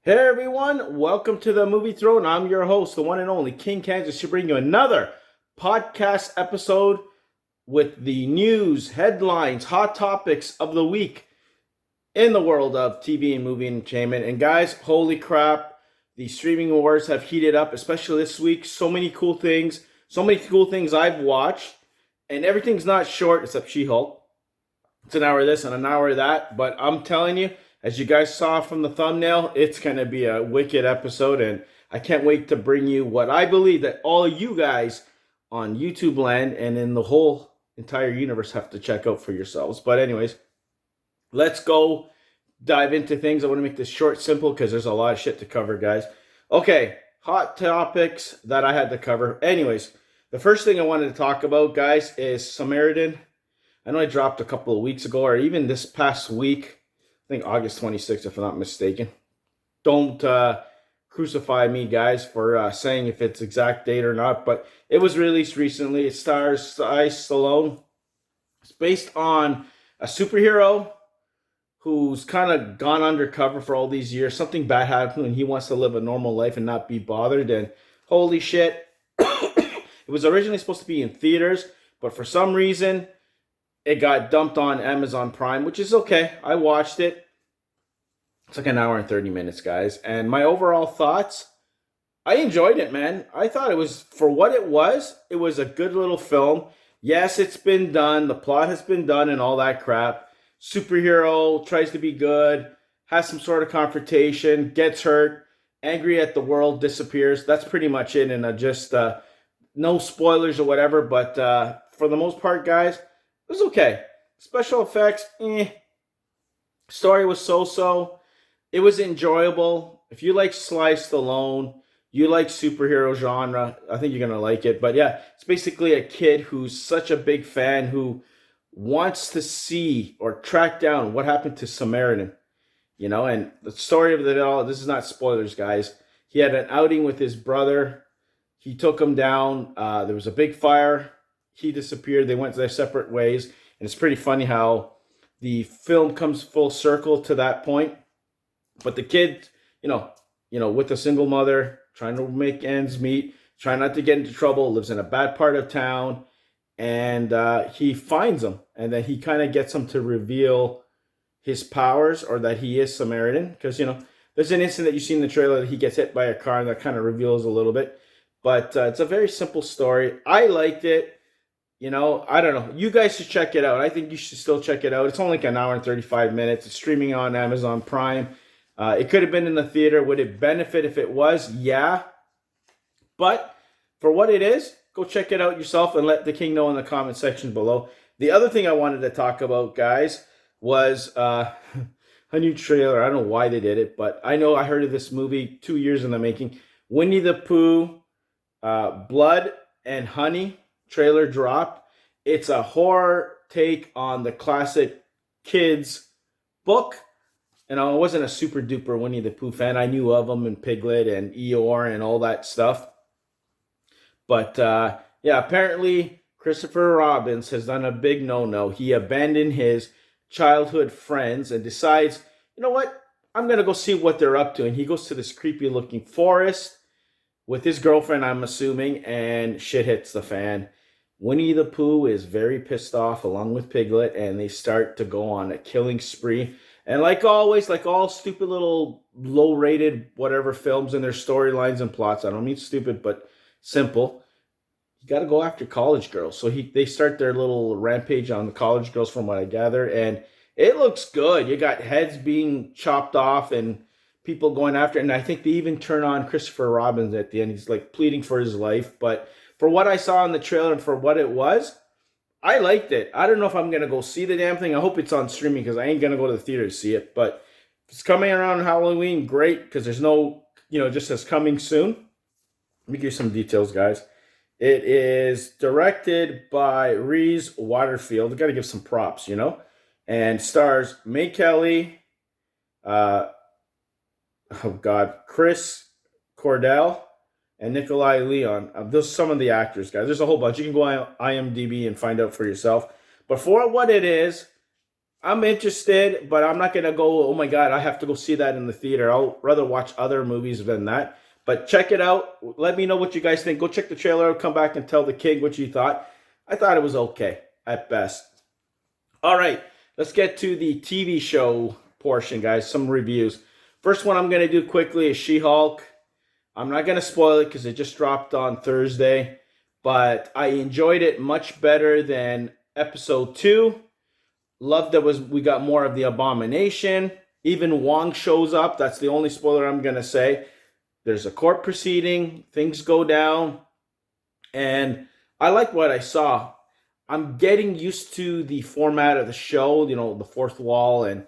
Hey everyone, welcome to the Movie Throne. I'm your host, the one and only King Kansas, to bring you another podcast episode with the news, headlines, hot topics of the week in the world of TV and movie entertainment. And guys, holy crap, the streaming wars have heated up, especially this week. So many cool things I've watched, and everything's not short except She-Hulk. It's an hour of this and an hour of that, but I'm telling you, as you guys saw from the thumbnail, it's going to be a wicked episode, and I can't wait to bring you what I believe that all of you guys on YouTube land and in the whole entire universe have to check out for yourselves. But anyways, let's go dive into things. I want to make this short, simple, because there's a lot of shit to cover, guys. Okay, hot topics that I had to cover. Anyways, the first thing I wanted to talk about, guys, is Samaritan. I know I dropped a couple of weeks ago, or even this past week. I think August 26th, if I'm not mistaken. Don't crucify me, guys, for saying if it's exact date or not, but it was released recently. It stars Stallone. It's based on a superhero who's kind of gone undercover for all these years. Something bad happened and he wants to live a normal life and not be bothered. And holy shit, it was originally supposed to be in theaters, but for some reason, it got dumped on Amazon Prime, which is okay. I watched it. It's like an hour and 30 minutes, guys. And my overall thoughts, I enjoyed it, man. I thought it was, for what it was a good little film. Yes, it's been done. The plot has been done and all that crap. Superhero tries to be good, has some sort of confrontation, gets hurt, angry at the world, disappears. That's pretty much it. And just no spoilers or whatever. But for the most part, guys, it was okay. Special effects, Story was so-so. It was enjoyable. If you like Sly Stallone, you like superhero genre, I think you're going to like it. But yeah, it's basically a kid who's such a big fan who wants to see or track down what happened to Samaritan. You know, and the story of it all, this is not spoilers, guys. He had an outing with his brother. He took him down. There was a big fire. He disappeared. They went their separate ways. And it's pretty funny how the film comes full circle to that point. But the kid, with a single mother, trying to make ends meet, trying not to get into trouble, lives in a bad part of town, and he finds him. And then he kind of gets him to reveal his powers, or that he is Samaritan. Because, there's an instant that you see in the trailer that he gets hit by a car, and that kind of reveals a little bit. But it's a very simple story. I liked it. I don't know. You guys should check it out. I think you should still check it out. It's only like an hour and 35 minutes. It's streaming on Amazon Prime. It could have been in the theater. Would it benefit if it was? Yeah. But for what it is, go check it out yourself and let the king know in the comment section below. The other thing I wanted to talk about, guys, was a new trailer. I don't know why they did it, but I know I heard of this movie 2 years in the making. Winnie the Pooh, Blood and Honey trailer dropped. It's a horror take on the classic kids book. And I wasn't a super duper Winnie the Pooh fan. I knew of them and Piglet and Eeyore and all that stuff. But apparently Christopher Robin has done a big no-no. He abandoned his childhood friends and decides, you know what? I'm going to go see what they're up to. And he goes to this creepy looking forest with his girlfriend, I'm assuming, and shit hits the fan. Winnie the Pooh is very pissed off along with Piglet, and they start to go on a killing spree. And like always, like all stupid little low-rated whatever films and their storylines and plots, I don't mean stupid, but simple, you got to go after college girls. So they start their little rampage on the college girls from what I gather, and it looks good. You got heads being chopped off and people going after it, and I think they even turn on Christopher Robin at the end. He's like pleading for his life, but for what I saw in the trailer and for what it was, I liked it. I don't know if I'm going to go see the damn thing. I hope it's on streaming because I ain't going to go to the theater to see it. But if it's coming around Halloween, great, because there's no, just says coming soon. Let me give you some details, guys. It is directed by Reese Waterfield. I got to give some props, and stars May Kelly, Chris Cordell, and Nikolai Leon. Those are some of the actors, guys. There's a whole bunch. You can go on IMDb and find out for yourself. But for what it is, I'm interested, but I'm not gonna go, oh my god, I have to go see that in the theater. I'll rather watch other movies than that. But check it out. Let me know what you guys think. Go check the trailer out. Come back and tell the king what you thought. I thought it was okay at best. All right, let's get to the TV show portion, guys. Some reviews. First one I'm gonna do quickly is She-Hulk. I'm not gonna spoil it because it just dropped on Thursday, but I enjoyed it much better than episode 2. Love that we got more of the Abomination. Even Wong shows up. That's the only spoiler I'm gonna say. There's a court proceeding. Things go down, and I like what I saw. I'm getting used to the format of the show. You know, the fourth wall and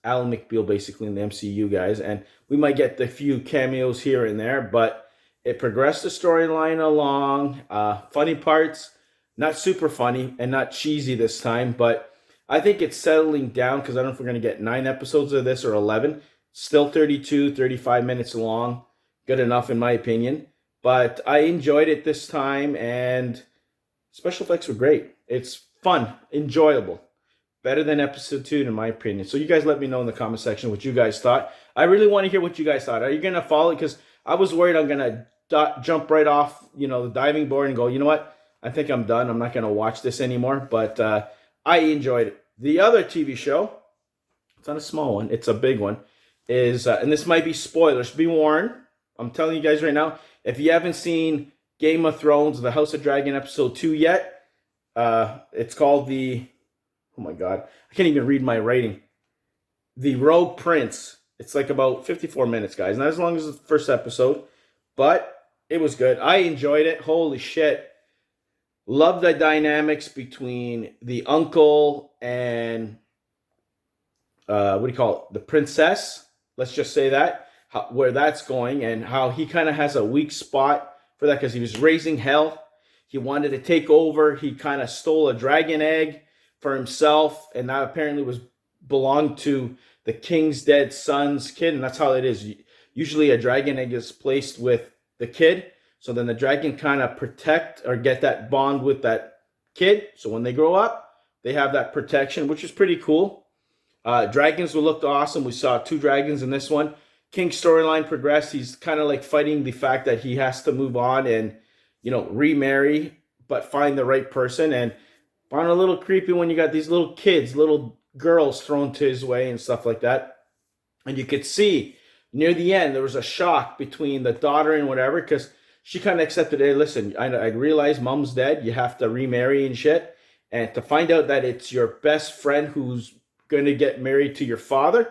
Alan McBeal basically in the MCU guys, and we might get the few cameos here and there, but it progressed the storyline along. Funny parts, not super funny and not cheesy this time, but I think it's settling down because I don't know if we're going to get 9 episodes of this or 11. Still 32, 35 minutes long. Good enough in my opinion. But I enjoyed it this time and special effects were great. It's fun, enjoyable. Better than episode 2 in my opinion. So you guys let me know in the comment section what you guys thought. I really want to hear what you guys thought. Are you going to follow it? Because I was worried I'm going to jump right off, the diving board and go, you know what? I think I'm done. I'm not going to watch this anymore. But I enjoyed it. The other TV show, it's not a small one, it's a big one, is, and this might be spoilers, be warned. I'm telling you guys right now, if you haven't seen Game of Thrones, The House of Dragon episode 2 yet, it's called oh my god, I can't even read my writing. The Rogue Prince. It's like about 54 minutes, guys. Not as long as the first episode, but it was good. I enjoyed it. Holy shit. Love the dynamics between the uncle and the princess. Let's just say that, where that's going, and how he kind of has a weak spot for that because he was raising hell. He wanted to take over. He kind of stole a dragon egg for himself, and that apparently belonged to the king's dead son's kid, and that's how it is. Usually a dragon egg is placed with the kid, so then the dragon kind of protect or get that bond with that kid. So when they grow up, they have that protection, which is pretty cool. Dragons will look awesome. We saw 2 dragons in this one. King's storyline progressed. He's kind of like fighting the fact that he has to move on and, remarry, but find the right person. And find a little creepy when you got these little kids, little girls thrown to his way and stuff like that. And you could see near the end, there was a shock between the daughter and whatever, because she kind of accepted, hey, listen, I realize mom's dead. You have to remarry and shit. And to find out that it's your best friend who's going to get married to your father,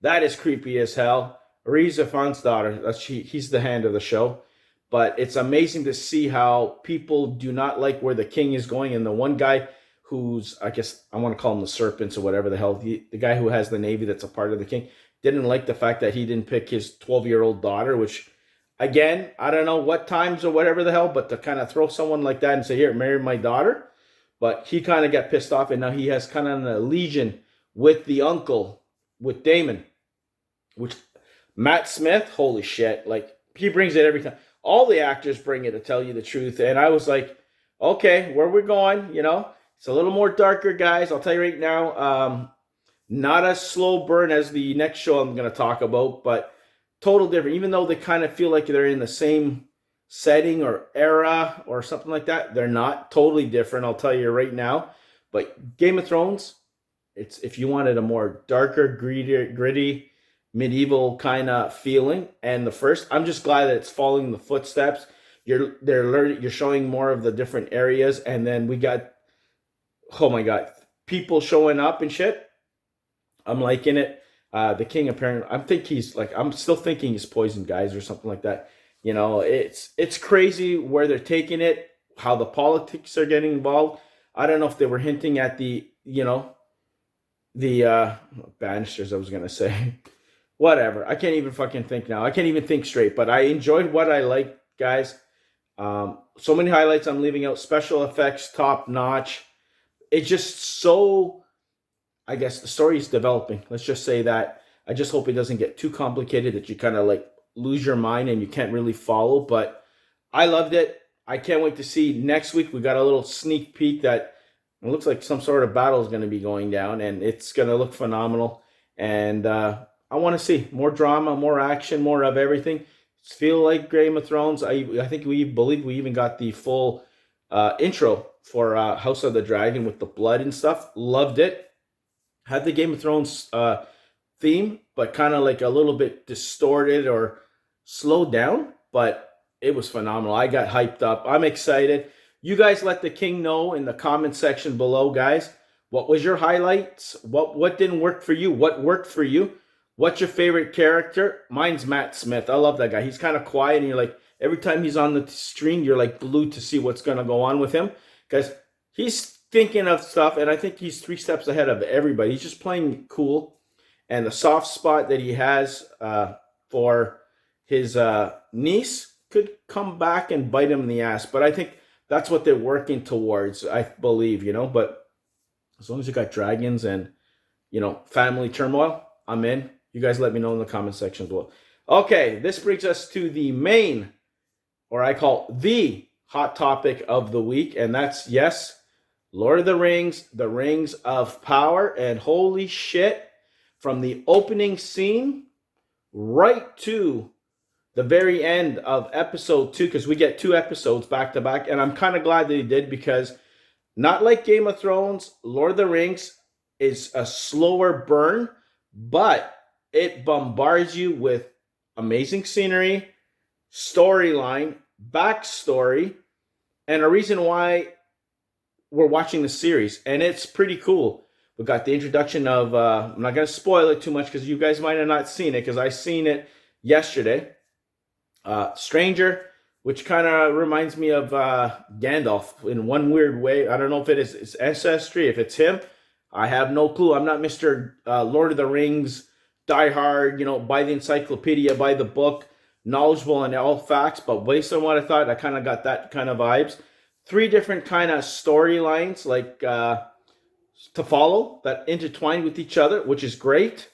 that is creepy as hell. Rhys Ifans' daughter, he's the hand of the show. But it's amazing to see how people do not like where the king is going. And the one guy who's, I guess I want to call him the serpents or whatever the hell, the guy who has the navy that's a part of the king, didn't like the fact that he didn't pick his 12-year-old daughter, which, again, I don't know what times or whatever the hell, but to kind of throw someone like that and say, here, marry my daughter. But he kind of got pissed off, and now he has kind of an legion with the uncle, with Damon, which Matt Smith, holy shit, like, he brings it every time. All the actors bring it, to tell you the truth. And I was like, okay, where we're going, it's a little more darker, guys. I'll tell you right now, not as slow burn as the next show I'm going to talk about, but total different. Even though they kind of feel like they're in the same setting or era or something like that, they're not. Totally different, I'll tell you right now. But Game of Thrones, it's, if you wanted a more darker, gritty medieval kind of feeling, and the first, I'm just glad that it's following the footsteps. You're showing more of the different areas, and then we got, oh my god, people showing up and shit. I'm liking it. The king apparently, I'm still thinking he's poisoned, guys, or something like that. It's crazy where they're taking it, how the politics are getting involved. I don't know if they were hinting at the banisters, I was gonna say. Whatever. I can't even fucking think now. I can't even think straight. But I enjoyed what I liked, guys. So many highlights I'm leaving out. Special effects, top notch. It's just so, I guess the story is developing. Let's just say that. I just hope it doesn't get too complicated that you kind of like lose your mind and you can't really follow. But I loved it. I can't wait to see next week. We got a little sneak peek that It looks like some sort of battle is going to be going down, and it's going to look phenomenal. And I want to see more drama, more action, more of everything. Feel like Game of Thrones. I think we believe we even got the full intro for House of the Dragon with the blood and stuff. Loved it. Had the Game of Thrones theme, but kind of like a little bit distorted or slowed down. But it was phenomenal. I got hyped up. I'm excited. You guys let the king know in the comment section below, guys. What was your highlights? What didn't work for you? What worked for you? What's your favorite character? Mine's Matt Smith. I love that guy. He's kind of quiet, and you're like, every time he's on the screen, you're like glued to see what's going to go on with him. Because he's thinking of stuff, and I think he's 3 steps ahead of everybody. He's just playing cool. And the soft spot that he has for his niece could come back and bite him in the ass. But I think that's what they're working towards, I believe, But as long as you got dragons and, family turmoil, I'm in. You guys let me know in the comment section below. Okay, this brings us to the main, or I call the hot topic of the week, and that's, yes, Lord of the Rings of Power, and holy shit, from the opening scene right to the very end of episode 2, because we get 2 episodes back to back, and I'm kind of glad that he did, because not like Game of Thrones, Lord of the Rings is a slower burn, but it bombards you with amazing scenery, storyline, backstory, and a reason why we're watching the series, and it's pretty cool. We got the introduction of, I'm not going to spoil it too much because you guys might have not seen it, because I seen it yesterday. Stranger, which kind of reminds me of Gandalf in one weird way. I don't know if it is his ancestry, if it's him. I have no clue. I'm not Mr. Lord of the Rings diehard, by the encyclopedia, by the book, knowledgeable in all facts, but based on what I thought, I kind of got that kind of vibes. 3 different kind of storylines, like to follow that intertwine with each other, which is great.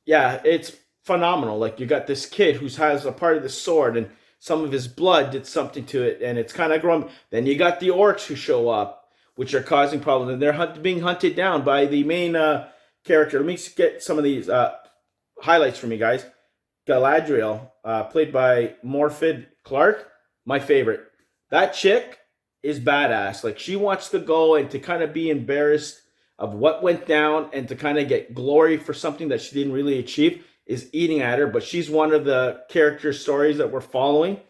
It's phenomenal. Like, you got this kid who has a part of the sword, and some of his blood did something to it, and it's kind of growing. Then you got the orcs who show up, which are causing problems, and they're being hunted down by the main character. Let me get some of these highlights from you guys. Galadriel, played by Morfydd Clark, my favorite. That chick is badass. Like, she wants to go and to kind of be embarrassed of what went down and to kind of get glory for something that she didn't really achieve is eating at her. But she's one of the character stories that we're following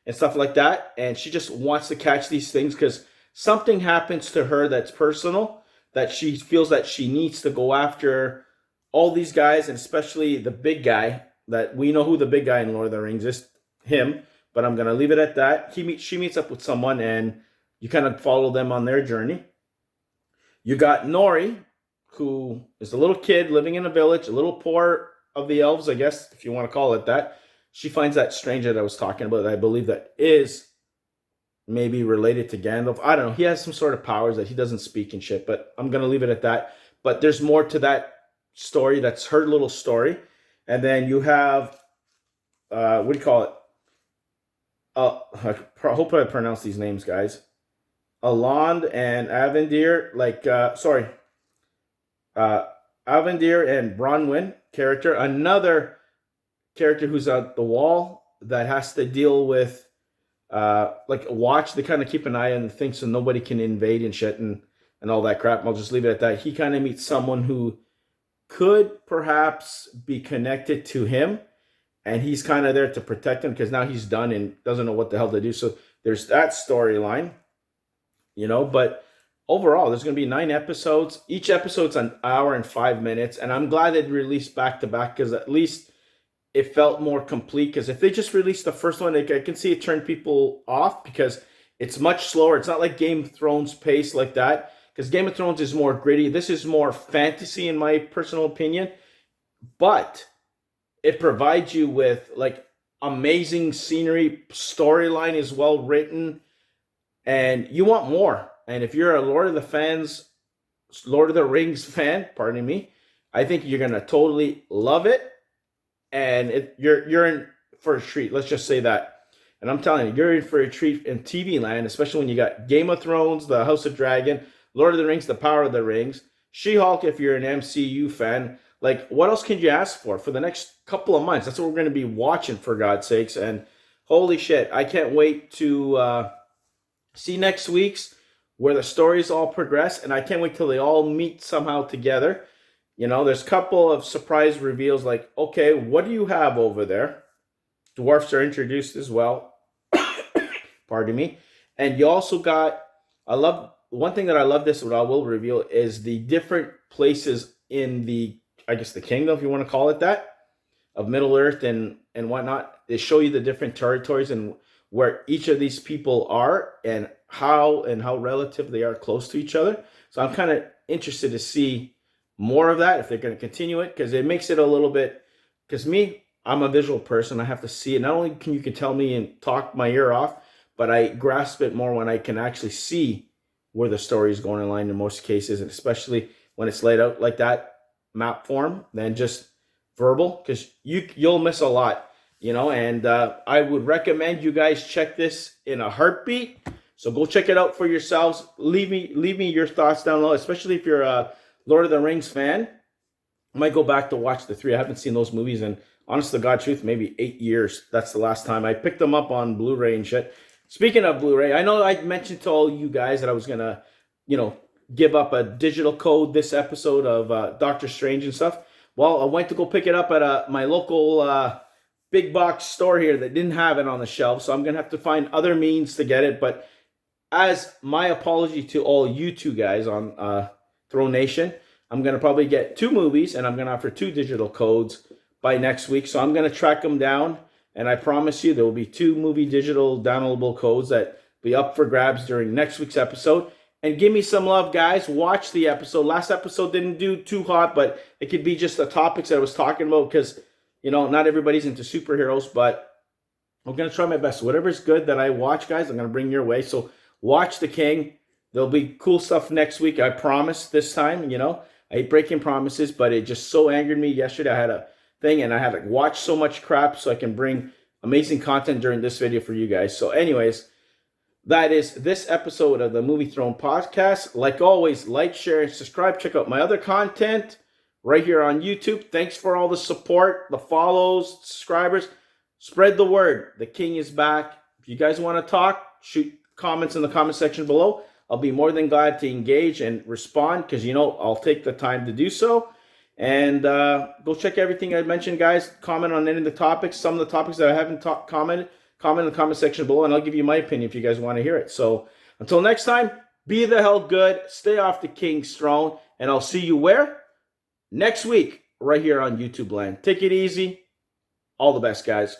and stuff like that. And she just wants to catch these things because something happens to her that's personal, that she feels that she needs to go after all these guys, and especially the big guy, that we know who the big guy in Lord of the Rings is, him. But I'm going to leave it at that. She meets up with someone, and you kind of follow them on their journey. You got Nori, who is a little kid living in a village, a little poor of the elves, I guess, if you want to call it that. She finds that stranger that I was talking about, that I believe that is maybe related to Gandalf. I don't know. He has some sort of powers that he doesn't speak and shit, but I'm going to leave it at that. But there's more to that story. That's her little story. And then you have, what do you call it? I hope I pronounce these names, guys. Alond and Avendir, Avendir and Bronwyn character. Another character who's at the wall that has to deal with, watch. They kind of keep an eye on things so nobody can invade and shit and all that crap. I'll just leave it at that. He kind of meets someone who could perhaps be connected to him, and he's kind of there to protect him because now he's done and doesn't know what the hell to do. So there's that storyline, but overall, there's going to be 9 episodes. Each episode's an hour and 5 minutes, and I'm glad it released back to back because at least it felt more complete. Because if they just released the first one, I can see it turn people off because it's much slower. It's not like Game of Thrones pace like that, because Game of Thrones is more gritty. This is more fantasy, in my personal opinion, but it provides you with amazing scenery. Storyline is well written, and you want more. And if you're a Lord of the Rings fan, pardon me, I think you're gonna totally love it, and you're in for a treat. Let's just say that. And I'm telling you, you're in for a treat in TV land, especially when you got Game of Thrones, The House of Dragon, Lord of the Rings, The Power of the Rings, She-Hulk if you're an MCU fan. Like, what else can you ask for the next couple of months? That's what we're going to be watching, for God's sakes. And holy shit, I can't wait to see next week's, where the stories all progress. And I can't wait till they all meet somehow together. You know, there's a couple of surprise reveals like, okay, what do you have over there? Dwarfs are introduced as well. Pardon me. And you also got, one thing that I love this, what I will reveal, is the different places in the, I guess the kingdom, if you want to call it that, of Middle Earth and whatnot. They show you the different territories and where each of these people are and how relative they are close to each other. So I'm kind of interested to see more of that, if they're going to continue it, because it makes it a little bit, because I'm a visual person. I have to see it. Not only can you tell me and talk my ear off, but I grasp it more when I can actually see where the story is going in line in most cases, and especially when it's laid out like that, map form, than just verbal, because you'll miss a lot, you know. And I would recommend you guys check this in a heartbeat. So go check it out for yourselves. Leave me your thoughts down below, especially if you're a Lord of the Rings fan. I might go back to watch the 3. I haven't seen those movies in, honest to God truth, maybe 8 years. That's the last time. I picked them up on Blu-ray and shit. Speaking of Blu-ray, I know I mentioned to all you guys that I was going to, give up a digital code this episode of Doctor Strange and stuff. Well, I went to go pick it up at my local big box store here that didn't have it on the shelf. So I'm going to have to find other means to get it. But as my apology to all you two guys on Throne Nation, I'm going to probably get 2 movies, and I'm going to offer 2 digital codes by next week. So I'm going to track them down, and I promise you there will be 2 movie digital downloadable codes that will be up for grabs during next week's episode. And give me some love, guys. Watch the episode. Last episode didn't do too hot, but it could be just the topics that I was talking about, because, not everybody's into superheroes, but I'm going to try my best. Whatever's good that I watch, guys, I'm going to bring your way. So watch The King. There'll be cool stuff next week. I promise this time, I hate breaking promises, but it just so angered me yesterday. I had a thing, and I had to watch so much crap so I can bring amazing content during this video for you guys. So anyways, that is this episode of the Movie Throne Podcast. Like always, like, share, and subscribe. Check out my other content right here on YouTube. Thanks for all the support, the follows, subscribers. Spread the word. The King is back. If you guys want to talk, shoot comments in the comment section below. I'll be more than glad to engage and respond, because, I'll take the time to do so. And go check everything I mentioned, guys. Comment on any of the topics. Some of the topics that I haven't comment in the comment section below, and I'll give you my opinion if you guys want to hear it. So until next time, be the hell good. Stay off the King's throne. And I'll see you where? Next week, right here on YouTube land. Take it easy. All the best, guys.